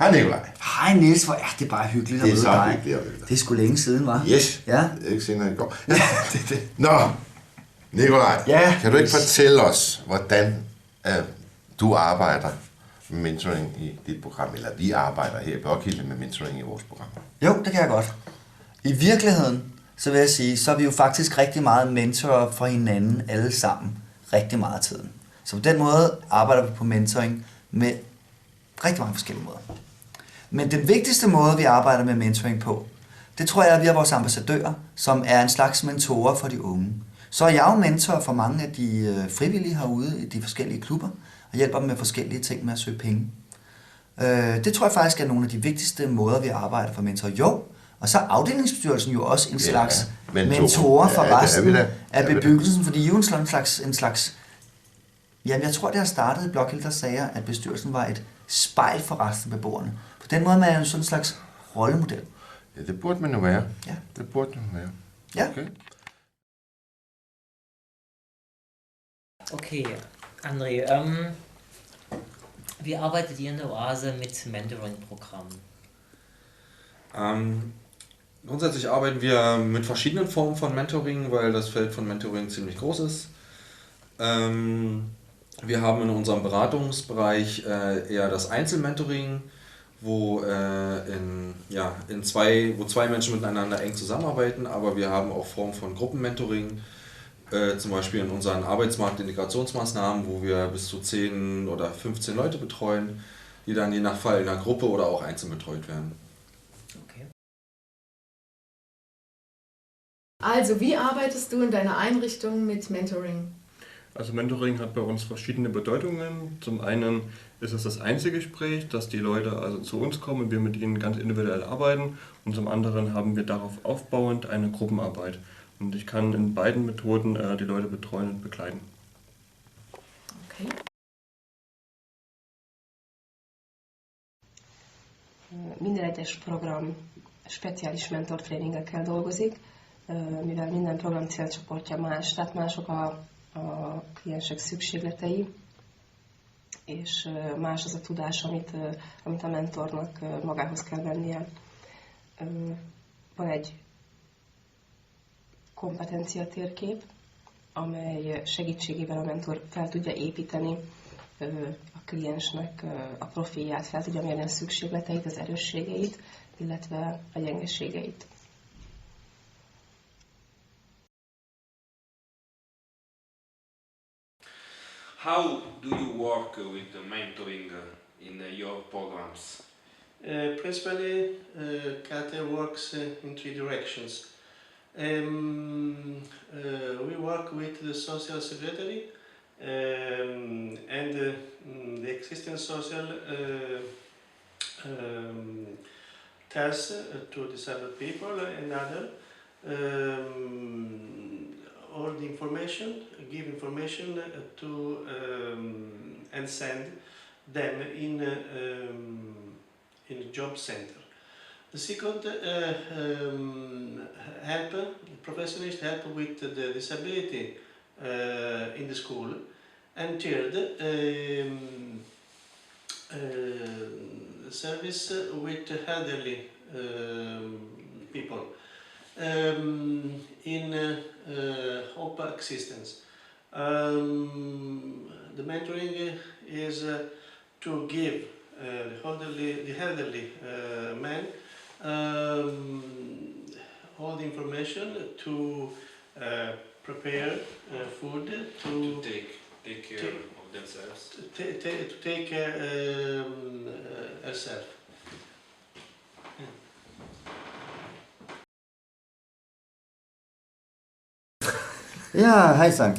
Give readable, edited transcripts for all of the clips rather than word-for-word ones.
Hej Nikolaj. Hej Niels, hvor er det bare hyggeligt at møde dig. Det er så hyggeligt at møde dig. Det er sgu længe siden, var? Yes, ja. Ikke senere i går. Nå, Nikolaj, ja, kan du ikke fortælle os, hvordan du arbejder med mentoring i dit program, eller vi arbejder her i Børkilde med mentoring i vores program? Jo, det kan jeg godt. I virkeligheden, så vil jeg sige, så er vi jo faktisk rigtig meget mentorer for hinanden alle sammen, rigtig meget af tiden. Så på den måde arbejder vi på mentoring med rigtig mange forskellige måder. Men den vigtigste måde, vi arbejder med mentoring på, det tror jeg, at vi er vores ambassadører, som er en slags mentorer for de unge. Så er jeg jo mentor for mange af de frivillige herude i de forskellige klubber, og hjælper dem med forskellige ting med at søge penge. Det tror jeg faktisk er nogle af de vigtigste måder, vi arbejder for mentorer. Jo, og så er afdelingsbestyrelsen jo også en slags mentorer for resten af bebyggelsen, fordi jo en slags jamen, jeg tror, det har startet i Blåkilde, der sagde, at bestyrelsen var et spejl for resten af beboerne. På den måde man er jo sådan en slags rollemodel. Ja, det burde man jo være. Ja. Det burde man være. Ja. Okay, André, wie arbeitet ihr in der Oase mit Mentoring-Programmen? Grundsätzlich arbeiten wir mit verschiedenen Formen von Mentoring, weil das Feld von Mentoring ziemlich groß ist. Wir haben in unserem Beratungsbereich eher das Einzelmentoring, wo zwei Menschen miteinander eng zusammenarbeiten, aber wir haben auch Formen von Gruppenmentoring, zum Beispiel in unseren Arbeitsmarktintegrationsmaßnahmen, wo wir bis zu 10 oder 15 Leute betreuen, die dann je nach Fall in einer Gruppe oder auch einzeln betreut werden. Okay. Also, wie arbeitest du in deiner Einrichtung mit Mentoring? Also Mentoring hat bei uns verschiedene Bedeutungen. Zum einen ist es das Einzelgespräch, dass die Leute also zu uns kommen und wir mit ihnen ganz individuell arbeiten. Und zum anderen haben wir darauf aufbauend eine Gruppenarbeit. Und ich kann in beiden Methoden die Leute betreuen und begleiten. Okay. Minden egyes program speciális mentortréningekkel dolgozik, mivel minden program célcsoportja más, tehát mások a kliensek szükségletei, és más az a tudás, amit a mentornak magához kell vennie. Van egy kompetencia térkép, amely segítségével a mentor fel tudja építeni a kliensnek a profilját, fel tudja mérni a szükségleteit, az erősségeit, illetve a gyengeségeit. How do you work with the mentoring in your programs? Principally, CATE works in 3 directions. We work with the social secretary and the existing social tasks to disabled people and other. All the information, give information to and send them in a job center. The second professionals help with the disability in the school, and third service with elderly people. In Hope Existence. The mentoring is to give the elderly man all the information to prepare food, to take care of themselves. To take care herself. Ja, hejsan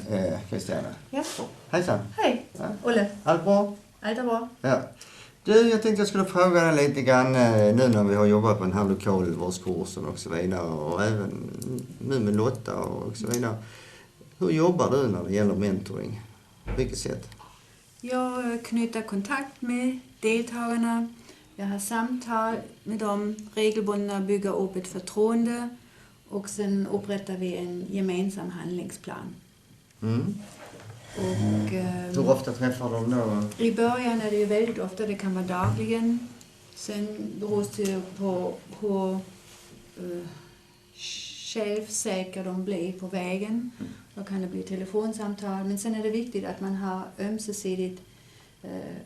Christiana. Ja. Hejsan. Hej, Ja. Olle. Allt bra? Allt är bra. Ja. Du, jag tänkte jag skulle fråga dig lite grann nu när vi har jobbat på den här lokalvårdskursen och så vidare, och även nu med Lotta och så vidare. Hur jobbar du när det gäller mentoring? På vilket sätt? Jag knyter kontakt med deltagarna. Jag har samtal med dem regelbundet och bygger upp ett förtroende. Och sen upprättar vi en gemensam handlingsplan. Mm. Och, Hur ofta träffar de då? I början är det ju väldigt ofta, det kan vara dagligen. Sen beror det på hur självsäkra de blir på vägen. Då kan det bli telefonsamtal. Men sen är det viktigt att man har ömsesidigt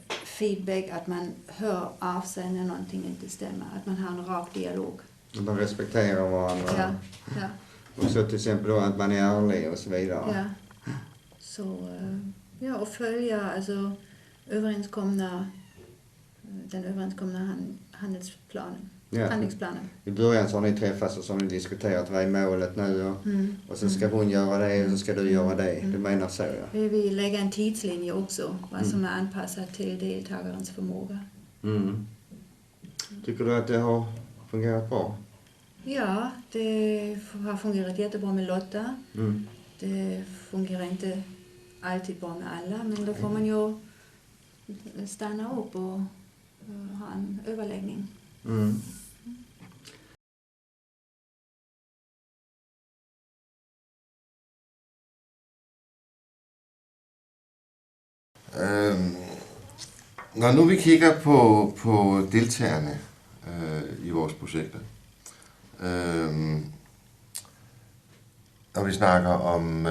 feedback, att man hör av sig när någonting inte stämmer. Att man har en rak dialog. Man respekterar varandra. Ja. Och så till exempel då att man är ärlig och så vidare. Ja. Så, ja, och följa alltså den överenskomna handlingsplanen. Ja. Handlingsplanen. I början så har ni träffats och så har ni diskuterat vad är målet nu och så ska hon göra det och så ska du göra det. Du menar så, ja? Vi lägger en tidslinje också, vad som är anpassat till deltagarens förmåga. Tycker du att det har fungerat bra? Ja, det har fungerat jättebra med Lotta. Det fungerar inte alltid bra med alla, men då får man ju stanna upp och ha en överläggning. Når nu vi kigger på deltagerne i vores projekter, og vi snakker om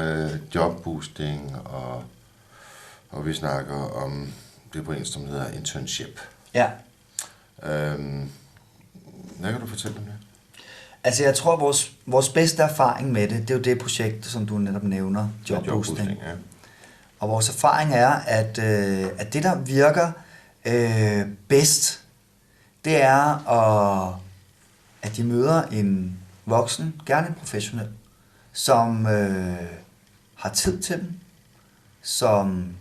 jobboosting, og vi snakker om det på engelsk, som hedder internship. Ja. Hvad kan du fortælle om det? Altså jeg tror, vores bedste erfaring med det er jo det projekt, som du netop nævner, jobboosting. Ja. Og vores erfaring er, at det, der virker bedst, det er, at de møder en voksen, gerne en professionel, som har tid til dem, som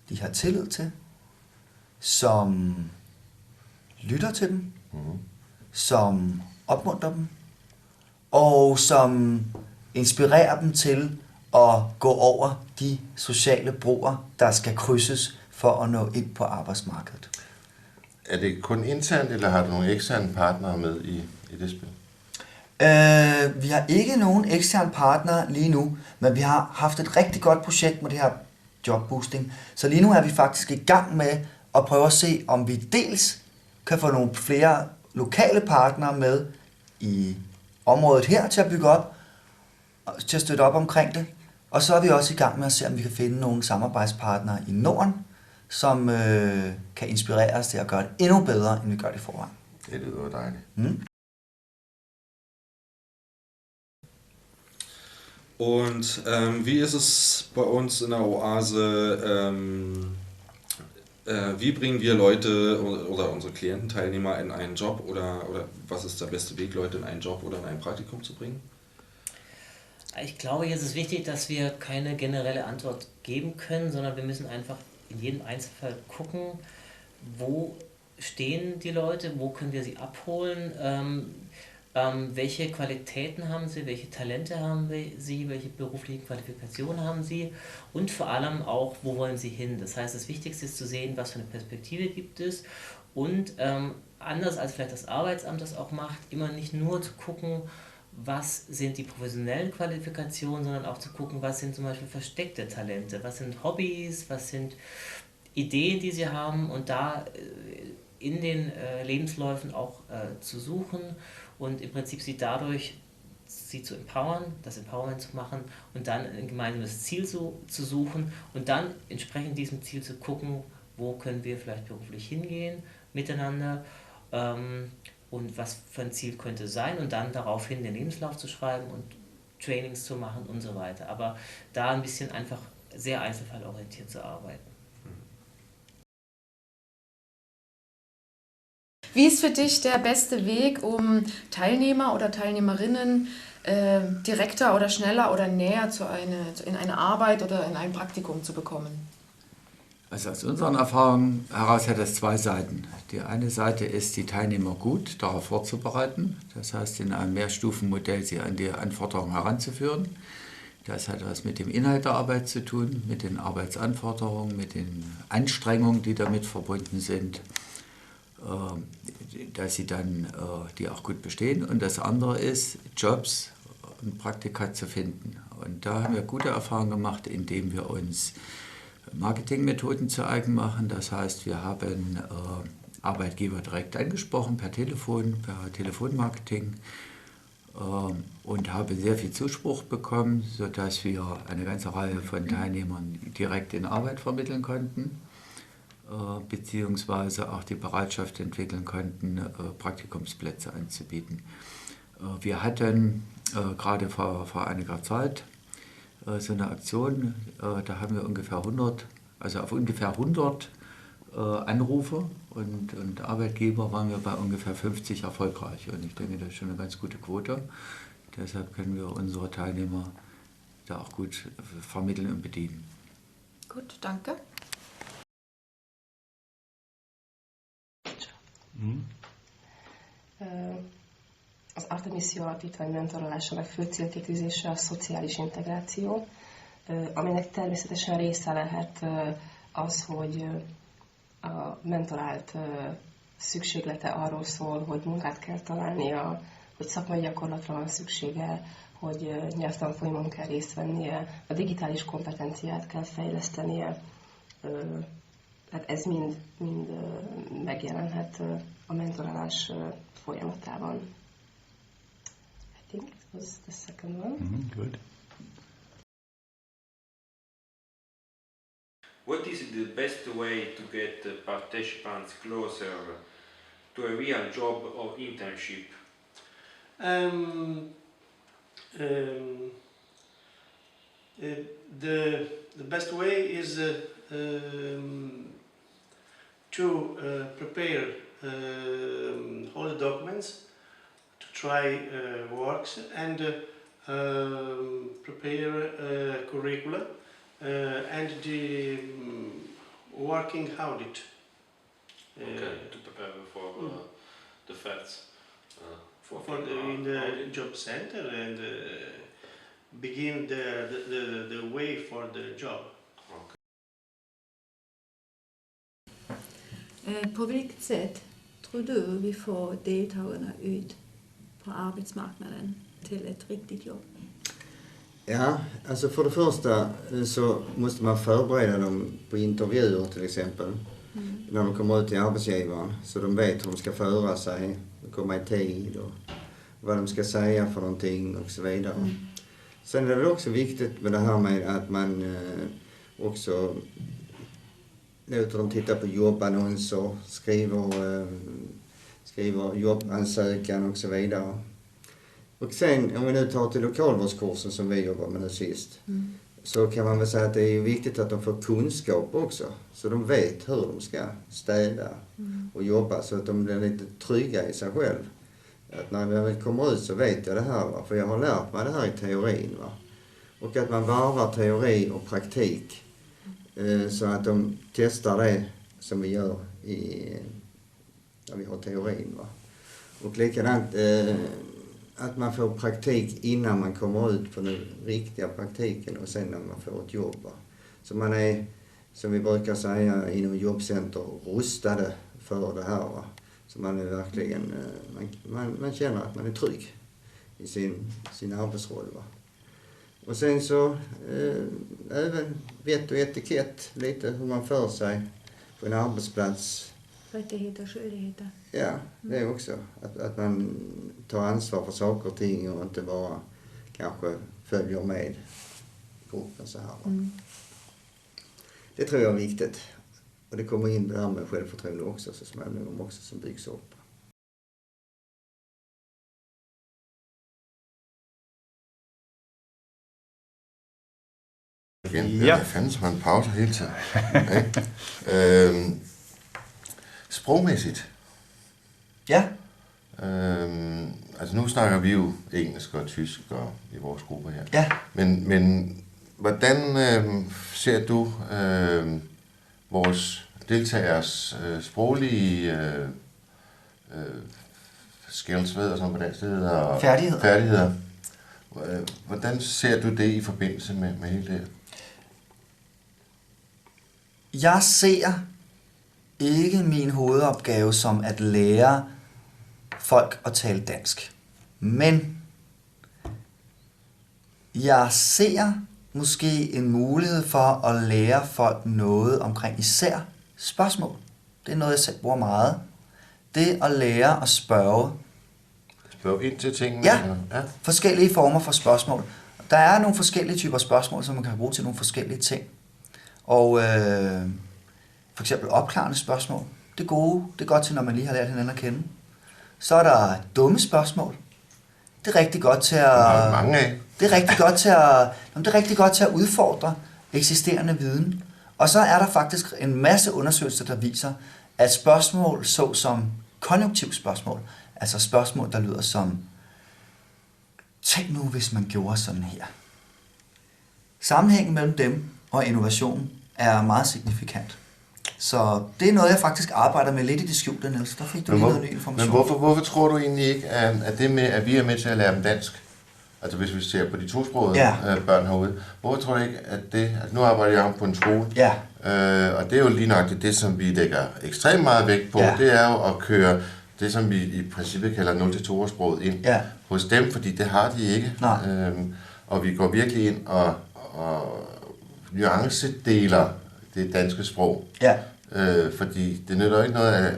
de har tillid til, som lytter til dem, som opmuntrer dem, og som inspirerer dem til at gå over de sociale broer, der skal krydses for at nå ind på arbejdsmarkedet. Er det kun internt, eller har du nogle eksterne partnere med i det spil? Vi har ikke nogen eksterne partnere lige nu, men vi har haft et rigtig godt projekt med det her jobboosting. Så lige nu er vi faktisk i gang med at prøve at se, om vi dels kan få nogle flere lokale partnere med i området her til at bygge op, til at støtte op omkring det. Og så er vi også i gang med at se, om vi kan finde nogle samarbejdspartnere i Norden, som kan inspirere os til at gøre det endnu bedre, end vi gør det i forvejen. Det lyder dejligt. Und wie ist es bei uns in der Oase? Wie bringen wir Leute oder unsere Kliententeilnehmer in einen Job oder was ist der beste Weg, Leute in einen Job oder in ein Praktikum zu bringen? Ich glaube, jetzt ist wichtig, dass wir keine generelle Antwort geben können, sondern wir müssen einfach in jedem Einzelfall gucken, wo stehen die Leute, wo können wir sie abholen, welche Qualitäten haben sie, welche Talente haben sie, welche beruflichen Qualifikationen haben sie und vor allem auch, wo wollen sie hin. Das heißt, das Wichtigste ist zu sehen, was für eine Perspektive gibt es und anders als vielleicht das Arbeitsamt das auch macht, immer nicht nur zu gucken, was sind die professionellen Qualifikationen, sondern auch zu gucken, was sind zum Beispiel versteckte Talente, was sind Hobbys, was sind Ideen, die sie haben und da in den Lebensläufen auch zu suchen und im Prinzip sie dadurch zu empowern, das Empowerment zu machen und dann ein gemeinsames Ziel zu suchen und dann entsprechend diesem Ziel zu gucken, wo können wir vielleicht beruflich hingehen miteinander und was für ein Ziel könnte sein und dann daraufhin den Lebenslauf zu schreiben und Trainings zu machen und so weiter. Aber da ein bisschen einfach sehr einzelfallorientiert zu arbeiten. Wie ist für dich der beste Weg, um Teilnehmer oder Teilnehmerinnen direkter oder schneller oder näher in eine Arbeit oder in ein Praktikum zu bekommen? Also aus unseren Erfahrungen heraus hat das zwei Seiten. Die eine Seite ist, die Teilnehmer gut darauf vorzubereiten. Das heißt, in einem Mehrstufenmodell sie an die Anforderungen heranzuführen. Das hat was mit dem Inhalt der Arbeit zu tun, mit den Arbeitsanforderungen, mit den Anstrengungen, die damit verbunden sind, dass sie dann die auch gut bestehen. Und das andere ist, Jobs und Praktika zu finden. Und da haben wir gute Erfahrungen gemacht, indem wir uns Marketingmethoden zu eigen machen. Das heißt, wir haben Arbeitgeber direkt angesprochen, per Telefon, per Telefonmarketing und habe sehr viel Zuspruch bekommen, sodass wir eine ganze Reihe von Teilnehmern direkt in Arbeit vermitteln konnten, beziehungsweise auch die Bereitschaft entwickeln konnten, Praktikumsplätze anzubieten. Wir hatten gerade vor einiger Zeit so eine Aktion, da haben wir ungefähr 100, also auf ungefähr 100 Anrufe und Arbeitgeber waren wir bei ungefähr 50 erfolgreich. Und ich denke, das ist schon eine ganz gute Quote. Deshalb können wir unsere Teilnehmer da auch gut vermitteln und bedienen. Gut, danke. Az Artemis Jó Alapítvány mentorolásának fő célkitűzése a szociális integráció, aminek természetesen része lehet az, hogy a mentorált szükséglete arról szól, hogy munkát kell találnia, hogy szakmai gyakorlatra van szüksége, hogy nyelvtanfolyamon kell részt vennie, a digitális kompetenciát kell fejlesztenie. Hát ez mind megjelenhet a mentorálás folyamatában. I think it was the second one. Good. What is the best way to get participants closer to a real job or internship? The best way is to prepare all the documents, to try works and prepare curricula and the working audit. Okay, to prepare for the facts. In the job center and begin the way for the job. På vilket sätt tror du vi får deltagarna ut på arbetsmarknaden till ett riktigt jobb? Ja, alltså för det första så måste man förbereda dem på intervjuer till exempel. När de kommer ut till arbetsgivaren så de vet hur de ska föra sig, komma i tid och vad de ska säga för någonting och så vidare. Sen är det också viktigt med det här med att man också låter dem titta på jobbannonser, skriver jobbansökan och så vidare. Och sen om vi nu tar till lokalvårdskursen som vi jobbar med nu sist. Så kan man väl säga att det är viktigt att de får kunskap också. Så de vet hur de ska städa och jobba så att de blir lite trygga i sig själv. Att när jag väl kommer ut så vet jag det här, va? För jag har lärt mig det här i teorin. Va? Och att man varvar teori och praktik. Så att de testar det som vi gör när vi har teorin. Va? Och likadant att man får praktik innan man kommer ut på den riktiga praktiken och sen när man får ett jobb. Va? Så man är, som vi brukar säga inom jobbcenter, rustade för det här. Va? Så man är verkligen, man känner att man är trygg i sin arbetsroll. Va? Och sen så även vett och etikett, lite hur man för sig på en arbetsplats. Rättigheter och skyldigheter. Ja, det är också. Att man tar ansvar för saker och ting och inte bara kanske följer med gruppen så här. Det tror jag är viktigt. Och det kommer in det här med självförtroende också så småningom också som byggs upp. Ja. Det fandens man pauser hele tiden. Sprogmæssigt. Ja. Altså nu snakker vi jo engelsk og tysk og i vores gruppe her. Ja. Men hvordan ser du vores deltagers sproglige skills, ved jeg sådan på dansk, det hedder færdigheder. Hvordan ser du det i forbindelse med hele det? Jeg ser ikke min hovedopgave som at lære folk at tale dansk. Men jeg ser måske en mulighed for at lære folk noget omkring især spørgsmål. Det er noget, jeg selv bruger meget det at lære at spørge. Spørge ind til tingene? Ja, forskellige former for spørgsmål. Der er nogle forskellige typer spørgsmål, som man kan bruge til nogle forskellige ting. Og for eksempel opklarende spørgsmål. Det er godt til, når man lige har lært hinanden at kende. Så er der dumme spørgsmål. Det er rigtig godt til at... mange af. Det er rigtig godt til at udfordre eksisterende viden. Og så er der faktisk en masse undersøgelser, der viser, at spørgsmål såsom konjunktivspørgsmål, altså spørgsmål, der lyder som, tænk nu, hvis man gjorde sådan her. Sammenhængen mellem dem og innovation er meget signifikant. Så det er noget, jeg faktisk arbejder med lidt i det skjulte, Niels. Der fik du lige noget ny information. Men hvorfor tror du egentlig ikke, at det med, at vi er med til at lære dem dansk, altså hvis vi ser på de tosprogede børn herude, hvorfor tror du ikke, at det... Altså nu arbejder jeg på en skole, og det er jo lige nok det, som vi lægger ekstremt meget vægt på, det er jo at køre det, som vi i princippet kalder 0-2-sproget ind hos dem, fordi det har de ikke. Og vi går virkelig ind og nuancedeler det danske sprog. Fordi det nytter ikke noget af,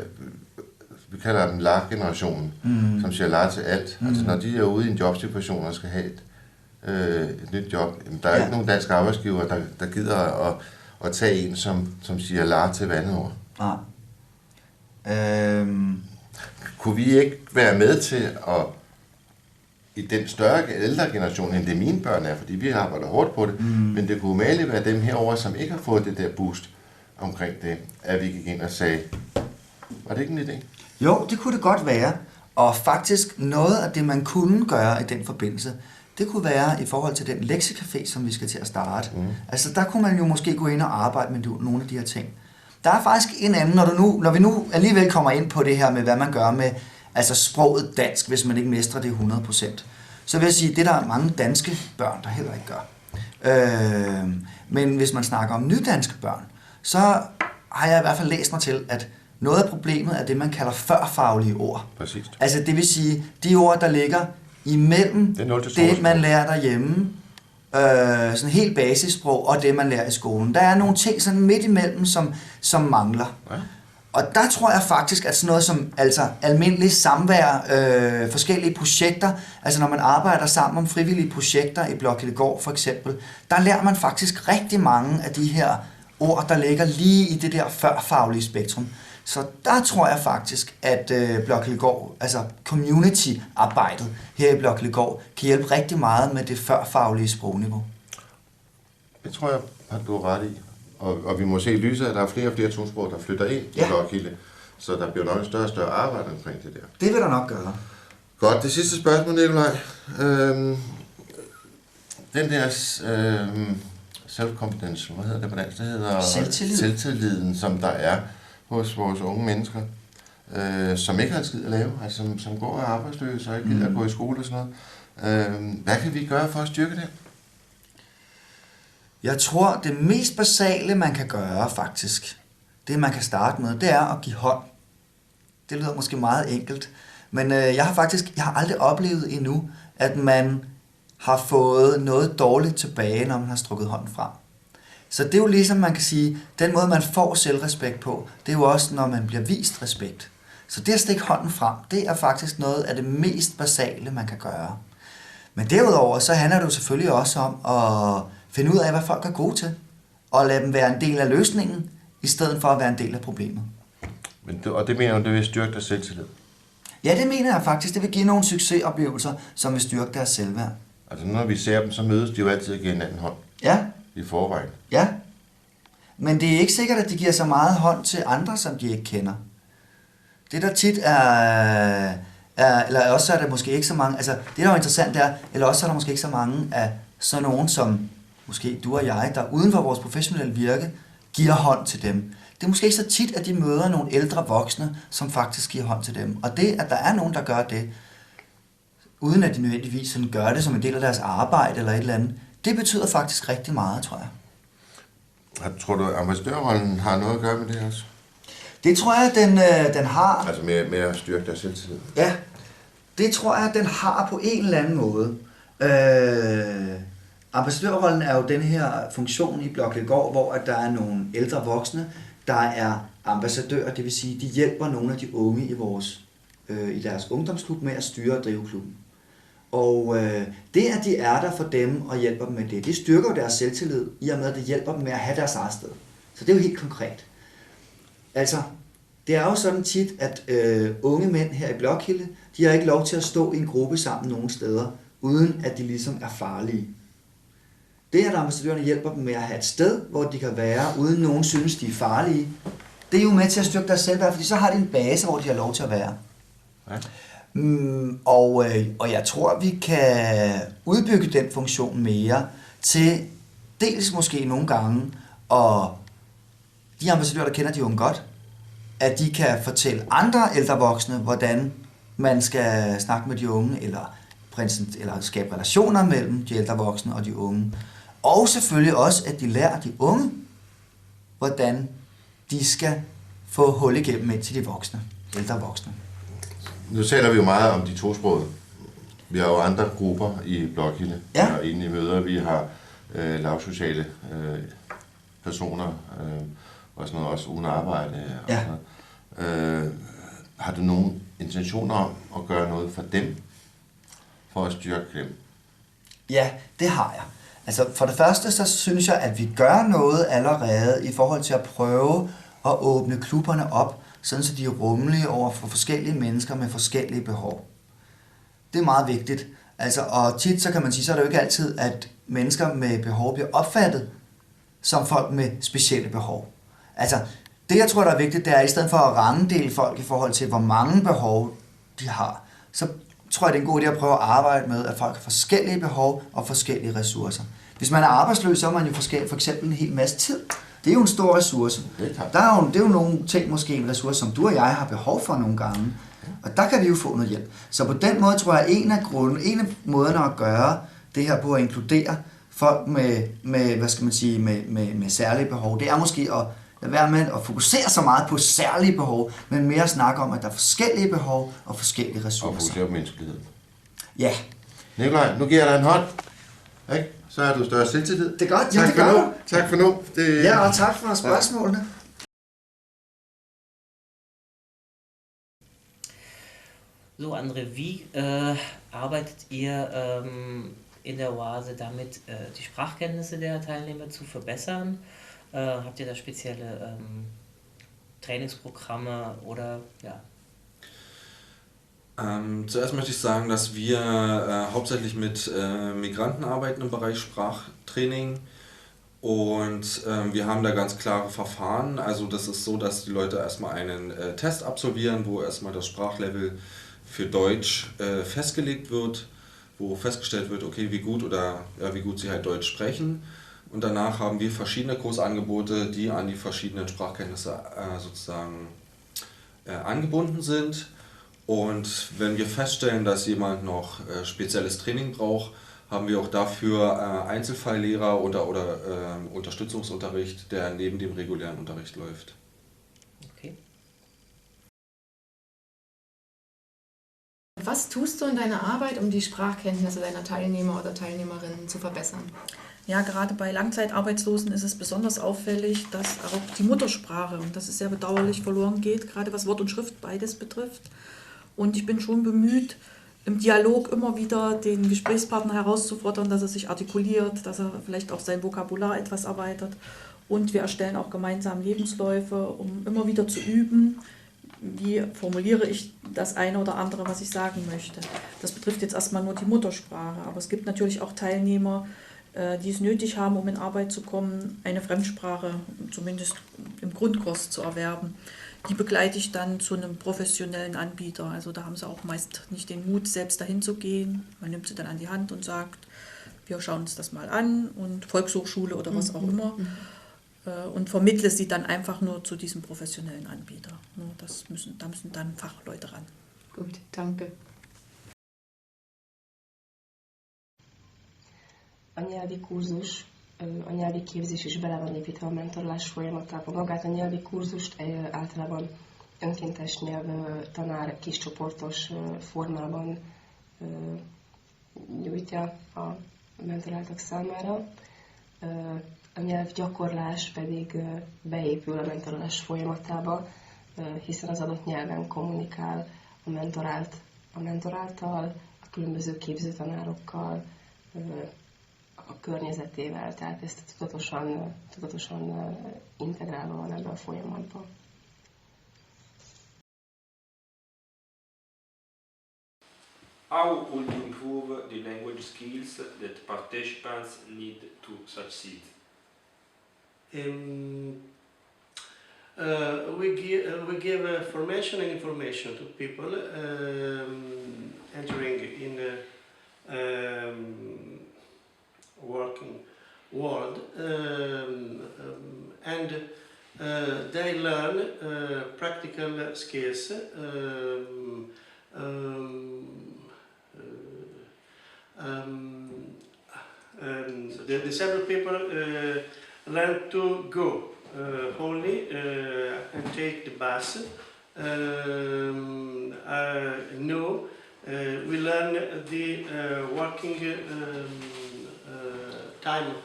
vi kalder dem LAR-generationen, som siger LAR til alt. Altså når de er ude i en jobsituation og skal have et nyt job, der er ikke nogen dansk arbejdsgiver, der gider at tage en, som siger LAR til vandord. Nej. Kunne vi ikke være med til at i den større ældre generation, end det mine børn er, fordi vi arbejder hårdt på det, men det kunne maligt være dem herover, som ikke har fået det der boost omkring det, at vi gik ind og sagde, var det ikke en idé? Jo, det kunne det godt være, og faktisk noget af det, man kunne gøre i den forbindelse, det kunne være i forhold til den lektiecafé, som vi skal til at starte. Altså der kunne man jo måske gå ind og arbejde med nogle af de her ting. Der er faktisk en anden, når vi nu alligevel kommer ind på det her med, hvad man gør med altså sproget dansk, hvis man ikke mestrer det 100%. Så vil jeg sige, det der er mange danske børn, der heller ikke gør. Men hvis man snakker om nydanske børn, så har jeg i hvert fald læst mig til, at noget af problemet er det, man kalder førfaglige ord. Præcis. Altså det vil sige, de ord, der ligger imellem det man lærer derhjemme, sådan helt basissprog, og det, man lærer i skolen. Der er nogle ting sådan midt imellem, som mangler. Ja. Og der tror jeg faktisk, at sådan noget som altså almindelig samvær, forskellige projekter, altså når man arbejder sammen om frivillige projekter i Blåkildegård for eksempel, der lærer man faktisk rigtig mange af de her ord, der ligger lige i det der førfaglige spektrum. Så der tror jeg faktisk, at Blåkildegård, altså community-arbejdet her i Blåkildegård, kan hjælpe rigtig meget med det førfaglige sprogniveau. Det tror jeg, at du har ret i. Og vi må se i lyset, at der er flere og flere tosprog, der flytter ind i Blåkilde. Så der bliver nok et større og større arbejde omkring det der. Det vil der nok gøre. Godt, det sidste spørgsmål, Nikolaj. Den der self-confidence, hvad hedder det på dansk? Det hedder selvtilliden, som der er hos vores unge mennesker, som ikke har en skid at lave, altså som går og er arbejdsløse og ikke gider at gå i skole og sådan noget. Hvad kan vi gøre for at styrke det? Jeg tror, det mest basale, man kan gøre faktisk, det man kan starte med, det er at give hånd. Det lyder måske meget enkelt, men jeg har aldrig oplevet endnu, at man har fået noget dårligt tilbage, når man har strukket hånden frem. Så det er jo ligesom, man kan sige, den måde, man får selvrespekt på, det er jo også, når man bliver vist respekt. Så det at stikke hånden frem, det er faktisk noget af det mest basale, man kan gøre. Men derudover, så handler det jo selvfølgelig også om at finde ud af, hvad folk er gode til, og lade dem være en del af løsningen, i stedet for at være en del af problemet. Og det mener du, det vil styrke deres selvtillid? Ja, det mener jeg faktisk. Det vil give nogle succesoplevelser, som vil styrke deres selvværd. Altså når vi ser dem, så mødes de jo altid og giver hinanden hånd. Ja. I forvejen. Ja. Men det er ikke sikkert, at de giver så meget hånd til andre, som de ikke kender. Det der tit eller også er der måske ikke så mange, altså det der er jo interessant er, eller også er der måske ikke så mange af sådan nogen som måske du og jeg, der uden for vores professionelle virke, giver hånd til dem. Det er måske ikke så tit, at de møder nogle ældre voksne, som faktisk giver hånd til dem. Og det, at der er nogen, der gør det, uden at de nødvendigvis sådan gør det som en del af deres arbejde eller et eller andet, det betyder faktisk rigtig meget, tror jeg. Tror du, at ambassadørrollen har noget at gøre med det også? Det tror jeg, den har. Altså med at styrke deres selvtillid? Ja, det tror jeg, den har på en eller anden måde. Ambassadørrollen er jo den her funktion i Blåkildegård, hvor der er nogle ældre voksne, der er ambassadører, det vil sige, de hjælper nogle af de unge i deres ungdomsklub med at styre og drive klubben. Og det, at de er der for dem og hjælper dem med det styrker jo deres selvtillid, i og med, at det hjælper dem med at have deres eget sted. Så det er jo helt konkret. Altså, det er jo sådan tit, at unge mænd her i Blokhilde, de har ikke lov til at stå i en gruppe sammen nogle steder, uden at de ligesom er farlige. Det, at ambassadørerne hjælper dem med at have et sted, hvor de kan være, uden nogen synes, de er farlige, det er jo med til at styrke deres selvværd, fordi så har de en base, hvor de har lov til at være. Ja. Og jeg tror, vi kan udbygge den funktion mere til dels måske nogle gange, og de ambassadører, der kender de unge godt, at de kan fortælle andre ældre voksne, hvordan man skal snakke med de unge, eller skabe relationer mellem de ældre voksne og de unge. Og selvfølgelig også, at de lærer de unge, hvordan de skal få hul igennem ind til de voksne, ældre voksne. Nu taler vi jo meget om de tosprogede. Vi har jo andre grupper i Blokhilde. Ja. Vi har enlige mødre, vi har lavsociale personer, og sådan noget også uden arbejde. Og ja. Har du nogen intentioner om at gøre noget for dem, for at styrke dem? Ja, det har jeg. Altså for det første, så synes jeg, at vi gør noget allerede i forhold til at prøve at åbne klubberne op, sådan så de er rummelige over for forskellige mennesker med forskellige behov. Det er meget vigtigt. Altså, og tit så kan man sige, så er det jo ikke altid, at mennesker med behov bliver opfattet som folk med specielle behov. Altså, det jeg tror, der er vigtigt, det er, at i stedet for at rangdele folk i forhold til, hvor mange behov de har, så tror jeg, det er en god idé at prøve at arbejde med, at folk har forskellige behov og forskellige ressourcer. Hvis man er arbejdsløs, så har man jo for eksempel en hel masse tid. Det er jo en stor ressource. Det er jo nogle ting, måske en ressource, som du og jeg har behov for nogle gange. Og der kan vi jo få noget hjælp. Så på den måde tror jeg, at en af måderne at gøre det her på at inkludere folk med hvad skal man sige, med særlige behov, det er måske at lade være med at fokusere så meget på særlige behov, men mere at snakke om, at der er forskellige behov og forskellige ressourcer. Og fokusere på menneskelighed. Ja. Nikolaj, nu giver jeg dig en hånd. Ikke? Så har du større selvtillid. Det er godt, ja, det gør du. Tak for nu. Ja, og tak for spørgsmålene. So, André, wie arbeitet ihr in der Oase damit, die Sprachkenntnisse der Teilnehmer zu verbessern? Habt ihr da spezielle Trainingsprogramme oder ja? Zuerst möchte ich sagen, dass wir hauptsächlich mit Migranten arbeiten im Bereich Sprachtraining und wir haben da ganz klare Verfahren. Also das ist so, dass die Leute erstmal einen Test absolvieren, wo erstmal das Sprachlevel für Deutsch festgelegt wird, wo festgestellt wird, okay, wie gut sie halt Deutsch sprechen. Und danach haben wir verschiedene Kursangebote, die an die verschiedenen Sprachkenntnisse sozusagen angebunden sind. Und wenn wir feststellen, dass jemand noch spezielles Training braucht, haben wir auch dafür Einzelfalllehrer oder Unterstützungsunterricht, der neben dem regulären Unterricht läuft. Okay. Was tust du in deiner Arbeit, um die Sprachkenntnisse deiner Teilnehmer oder Teilnehmerinnen zu verbessern? Ja, gerade bei Langzeitarbeitslosen ist es besonders auffällig, dass auch die Muttersprache, und das ist sehr bedauerlich, verloren geht, gerade was Wort und Schrift beides betrifft. Und ich bin schon bemüht, im Dialog immer wieder den Gesprächspartner herauszufordern, dass er sich artikuliert, dass er vielleicht auch sein Vokabular etwas erweitert. Und wir erstellen auch gemeinsam Lebensläufe, um immer wieder zu üben, wie formuliere ich das eine oder andere, was ich sagen möchte. Das betrifft jetzt erstmal nur die Muttersprache, aber es gibt natürlich auch Teilnehmer, die es nötig haben, um in Arbeit zu kommen, eine Fremdsprache zumindest im Grundkurs zu erwerben. Die begleite ich dann zu einem professionellen Anbieter. Also da haben sie auch meist nicht den Mut, selbst dahin zu gehen. Man nimmt sie dann an die Hand und sagt, wir schauen uns das mal an und Volkshochschule oder was auch immer. Und vermittle sie dann einfach nur zu diesem professionellen Anbieter. Da müssen dann Fachleute ran. Gut, danke. A nyelvi kurzus, a nyelvi képzés is bele van építve a mentorlás folyamatába. Magát a nyelvi kurzust általában önkéntes nyelvtanár kiscsoportos formában nyújtja a mentoráltak számára. A nyelvgyakorlás pedig beépül a mentorálás folyamatába, hiszen az adott nyelven kommunikál a mentoráltal, a különböző képzőtanárokkal, a környezetével, tehát ezt tudatosan integrálva van ebben a folyamatban. How would you improve the language skills that participants need to succeed? We give formation and information to people entering in the working world, and they learn practical skills. The disabled people learn to go wholly and take the bus. We learn the working time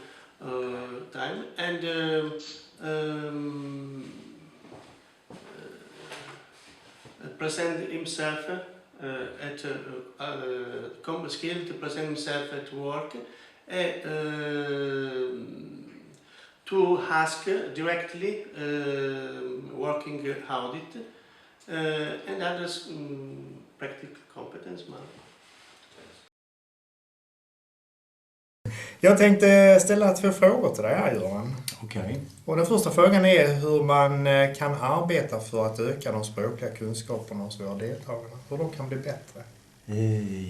and present himself skill to present himself at work, to ask directly working audit and others practical competence. Jag tänkte ställa 2 frågor till dig här, Göran. Okej. Och den första frågan är hur man kan arbeta för att öka de språkliga kunskaperna hos våra deltagarna. Hur de kan bli bättre.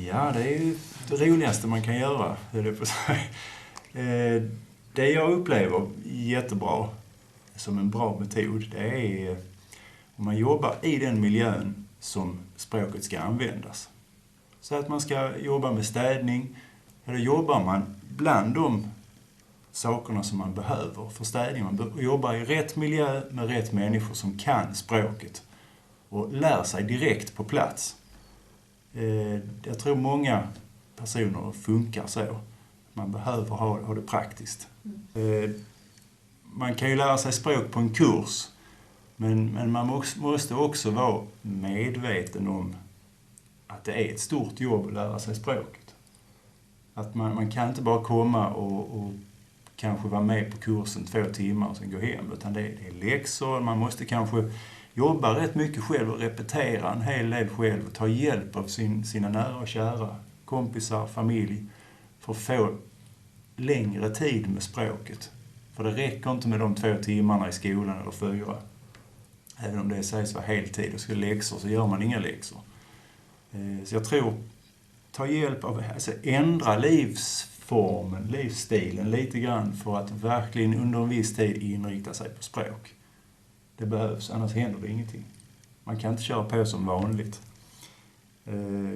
Ja, det är ju det roligaste man kan göra, höll jag på att säga. Det jag upplever jättebra som en bra metod, det är om man jobbar i den miljön som språket ska användas. Så att man ska jobba med städning, eller jobbar man bland de sakerna som man behöver för städning. Man jobbar i rätt miljö med rätt människor som kan språket och lär sig direkt på plats. Jag tror många personer funkar så. Man behöver ha det praktiskt. Man kan ju lära sig språk på en kurs, men man måste också vara medveten om att det är ett stort jobb att lära sig språket. Att man kan inte bara komma och kanske vara med på kursen 2 timmar och sen gå hem, utan det är läxor. Man måste kanske jobba rätt mycket själv och repetera en hel del själv och ta hjälp av sina nära och kära kompisar, familj, för att få längre tid med språket. För det räcker inte med de 2 timmarna i skolan eller 4. Även om det sägs vara heltid och ska läxor, så gör man inga läxor. Så jag tror, ta hjälp av, alltså ändra livsformen, livsstilen lite grann för att verkligen under en viss tid inrikta sig på språk. Det behövs, annars händer det ingenting. Man kan inte köra på som vanligt.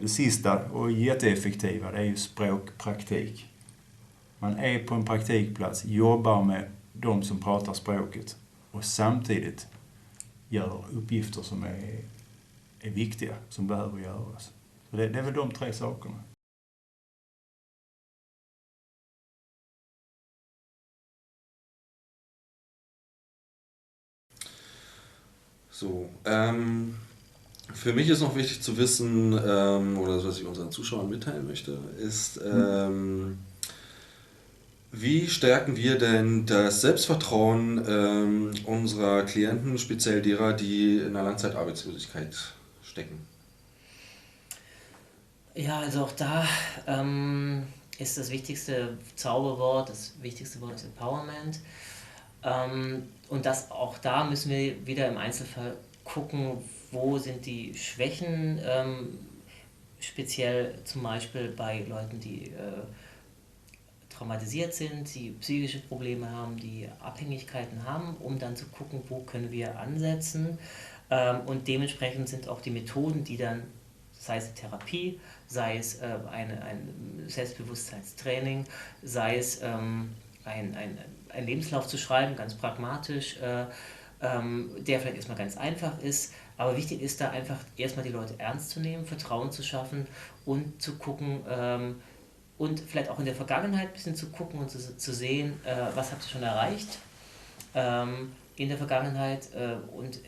Det sista och jätteeffektiva, det är ju språkpraktik. Man är på en praktikplats, jobbar med de som pratar språket och samtidigt gör uppgifter som är viktiga, som behöver göras. Så det är väl de 3 sakerna. So, für mich ist noch wichtig zu wissen, oder was ich unseren Zuschauern mitteilen möchte, ist, wie stärken wir denn das Selbstvertrauen unserer Klienten, speziell derer, die in einer Langzeitarbeitslosigkeit stecken? Ja, also auch da ist das wichtigste Zauberwort, das wichtigste Wort ist Empowerment. Und auch da müssen wir wieder im Einzelfall gucken, wo sind die Schwächen, speziell zum Beispiel bei Leuten, die traumatisiert sind, die psychische Probleme haben, die Abhängigkeiten haben, um dann zu gucken, wo können wir ansetzen. Und dementsprechend sind auch die Methoden, die dann, sei es Therapie, sei es ein Selbstbewusstseinstraining, sei es ein Lebenslauf zu schreiben, ganz pragmatisch, der vielleicht erstmal ganz einfach ist. Aber wichtig ist da einfach erstmal die Leute ernst zu nehmen, Vertrauen zu schaffen und zu gucken, und vielleicht auch in der Vergangenheit ein bisschen zu gucken und zu sehen, was habt ihr schon erreicht in der Vergangenheit und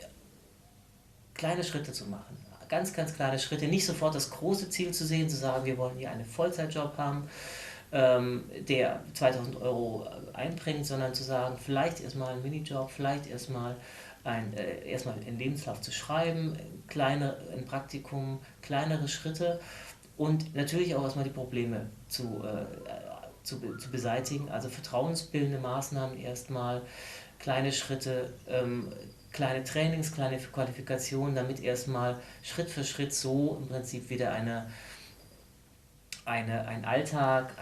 kleine Schritte zu machen. Ganz, ganz kleine Schritte. Nicht sofort das große Ziel zu sehen, zu sagen, wir wollen hier einen Vollzeitjob haben, der 2000 € einbringt, sondern zu sagen, vielleicht erstmal einen Minijob, vielleicht erstmal einen Lebenslauf zu schreiben, ein Praktikum, kleinere Schritte und natürlich auch erstmal die Probleme zu beseitigen, also vertrauensbildende Maßnahmen erstmal, kleine Schritte, kleine Trainings, kleine Qualifikationen, damit erstmal Schritt für Schritt so im Prinzip wieder ein Alltag,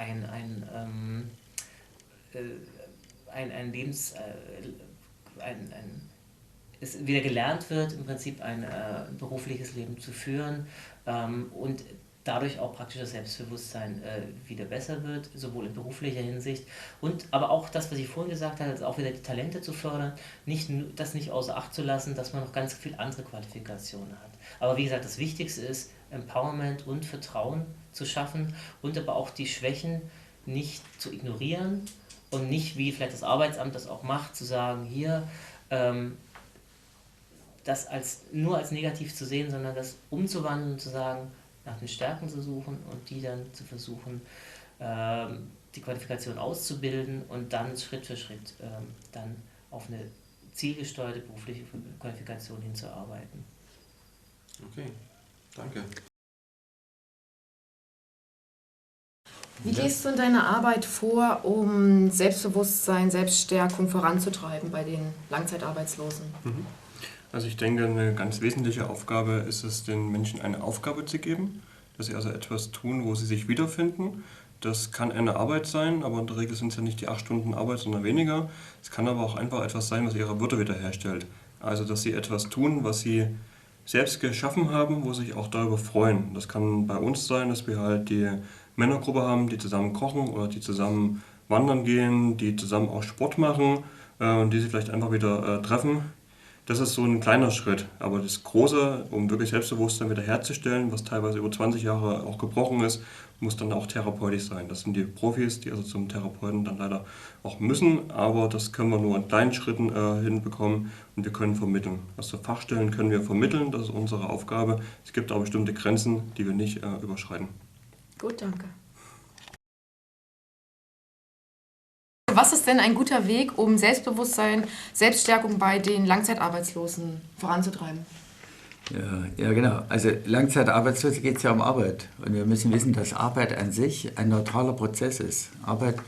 es wieder gelernt wird, im Prinzip ein berufliches Leben zu führen und dadurch auch praktisch das Selbstbewusstsein wieder besser wird, sowohl in beruflicher Hinsicht und aber auch das, was ich vorhin gesagt habe, also auch wieder die Talente zu fördern, das nicht außer Acht zu lassen, dass man noch ganz viel andere Qualifikationen hat. Aber wie gesagt, das Wichtigste ist Empowerment und Vertrauen zu schaffen und aber auch die Schwächen nicht zu ignorieren und nicht, wie vielleicht das Arbeitsamt das auch macht, zu sagen, hier, das nur als negativ zu sehen, sondern das umzuwandeln und zu sagen, nach den Stärken zu suchen und die dann zu versuchen, die Qualifikation auszubilden und dann Schritt für Schritt dann auf eine zielgesteuerte berufliche Qualifikation hinzuarbeiten. Okay, danke. Wie gehst du in deiner Arbeit vor, um Selbstbewusstsein, Selbststärkung voranzutreiben bei den Langzeitarbeitslosen? Also ich denke, eine ganz wesentliche Aufgabe ist es, den Menschen eine Aufgabe zu geben, dass sie also etwas tun, wo sie sich wiederfinden. Das kann eine Arbeit sein, aber in der Regel sind es ja nicht die 8 Stunden Arbeit, sondern weniger. Es kann aber auch einfach etwas sein, was ihre Würde wiederherstellt. Also dass sie etwas tun, was sie selbst geschaffen haben, wo sie sich auch darüber freuen. Das kann bei uns sein, dass wir halt die Männergruppe haben, die zusammen kochen oder die zusammen wandern gehen, die zusammen auch Sport machen und die sich vielleicht einfach wieder treffen. Das ist so ein kleiner Schritt, aber das Große, um wirklich Selbstbewusstsein wiederherzustellen, was teilweise über 20 Jahre auch gebrochen ist, muss dann auch therapeutisch sein. Das sind die Profis, die also zum Therapeuten dann leider auch müssen, aber das können wir nur in kleinen Schritten hinbekommen und wir können vermitteln. Also Fachstellen können wir vermitteln, das ist unsere Aufgabe. Es gibt aber bestimmte Grenzen, die wir nicht überschreiten. Gut, danke. Was ist denn ein guter Weg, um Selbstbewusstsein, Selbststärkung bei den Langzeitarbeitslosen voranzutreiben? Ja, genau. Also Langzeitarbeitslose geht es ja um Arbeit. Und wir müssen wissen, dass Arbeit an sich ein neutraler Prozess ist. Arbeit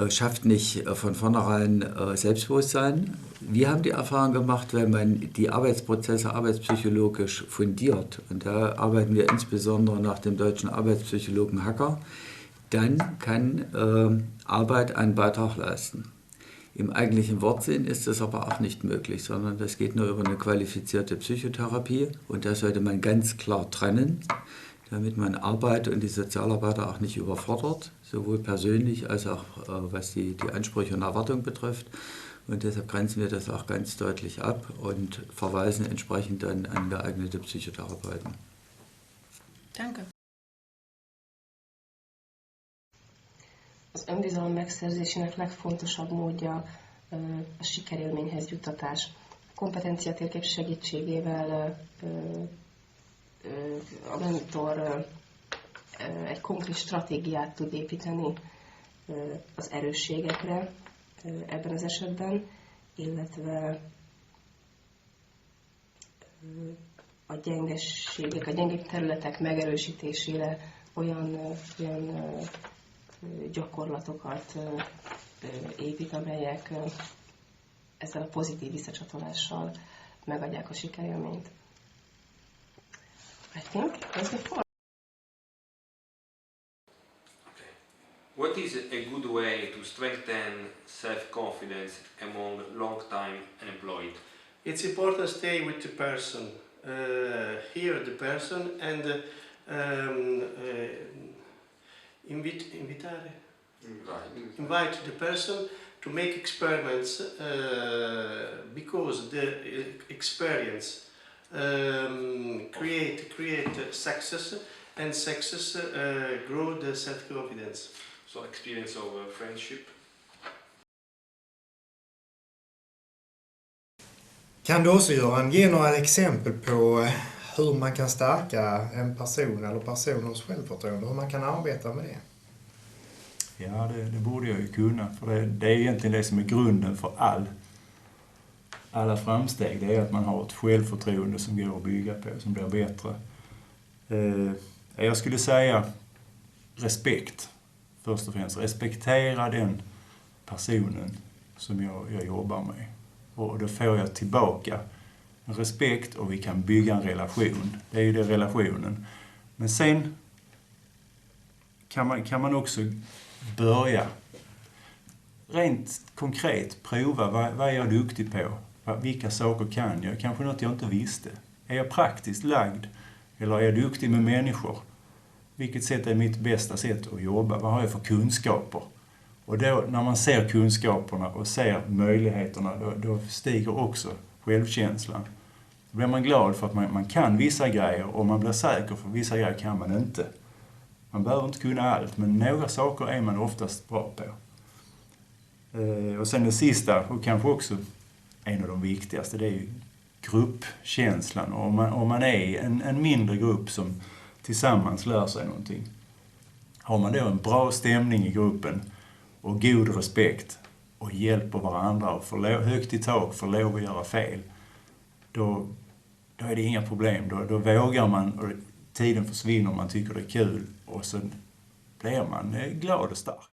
schafft nicht von vornherein Selbstbewusstsein. Wir haben die Erfahrung gemacht, wenn man die Arbeitsprozesse arbeitspsychologisch fundiert, und da arbeiten wir insbesondere nach dem deutschen Arbeitspsychologen Hacker, dann kann Arbeit einen Beitrag leisten. Im eigentlichen Wortsinn ist das aber auch nicht möglich, sondern das geht nur über eine qualifizierte Psychotherapie und da sollte man ganz klar trennen, damit man Arbeit und die Sozialarbeiter auch nicht überfordert, sowohl persönlich als auch was die Ansprüche und Erwartungen betrifft. Und deshalb grenzen wir das auch ganz deutlich ab und verweisen entsprechend dann an geeignete Psychotherapeuten. Danke. Az önbizalom megszerzésének legfontosabb módja a sikerélményhez juttatás. A kompetenciatérkép segítségével a mentor egy konkrét stratégiát tud építeni az erősségekre ebben az esetben, illetve a gyengeségek, a gyengébb területek megerősítésére olyan gyakorlatokat épít, amelyek ezzel a pozitív visszacsatolással megadják a sikerélményt. I think that's the point. What is a good way to strengthen self-confidence among long-time unemployed? It's important to stay with the person, hear the person, and invite the person to make experiments because the experience create success And success grow the self-confidence. So experience of friendship. Kan du också, Göran, ge några exempel på hur man kan stärka en person eller personers självförtroende, hur man kan arbeta med det? Ja, det borde jag ju kunna, för det är egentligen det som är grunden för alla framsteg. Det är att man har ett självförtroende som går att bygga på, som blir bättre. Jag skulle säga respekt, först och främst. Respektera den personen som jag jobbar med. Och då får jag tillbaka respekt och vi kan bygga en relation. Det är ju det relationen. Men sen kan man också börja rent konkret prova vad är jag duktig på? Vilka saker kan jag? Kanske något jag inte visste. Är jag praktiskt lagd? Eller är jag duktig med människor? Vilket sätt är mitt bästa sätt att jobba? Vad har jag för kunskaper? Och då, när man ser kunskaperna och ser möjligheterna, då stiger också självkänslan. Då blir man glad för att man kan vissa grejer och man blir säker för vissa grejer kan man inte. Man behöver inte kunna allt, men några saker är man oftast bra på. Och sen det sista, och kanske också en av de viktigaste, det är ju gruppkänslan. Om man är en mindre grupp som tillsammans lär sig någonting. Har man då en bra stämning i gruppen och god respekt och hjälper varandra och får högt i tak, får lov att göra fel, då är det inga problem. Då vågar man och tiden försvinner, man tycker det är kul och så blir man glad och stark.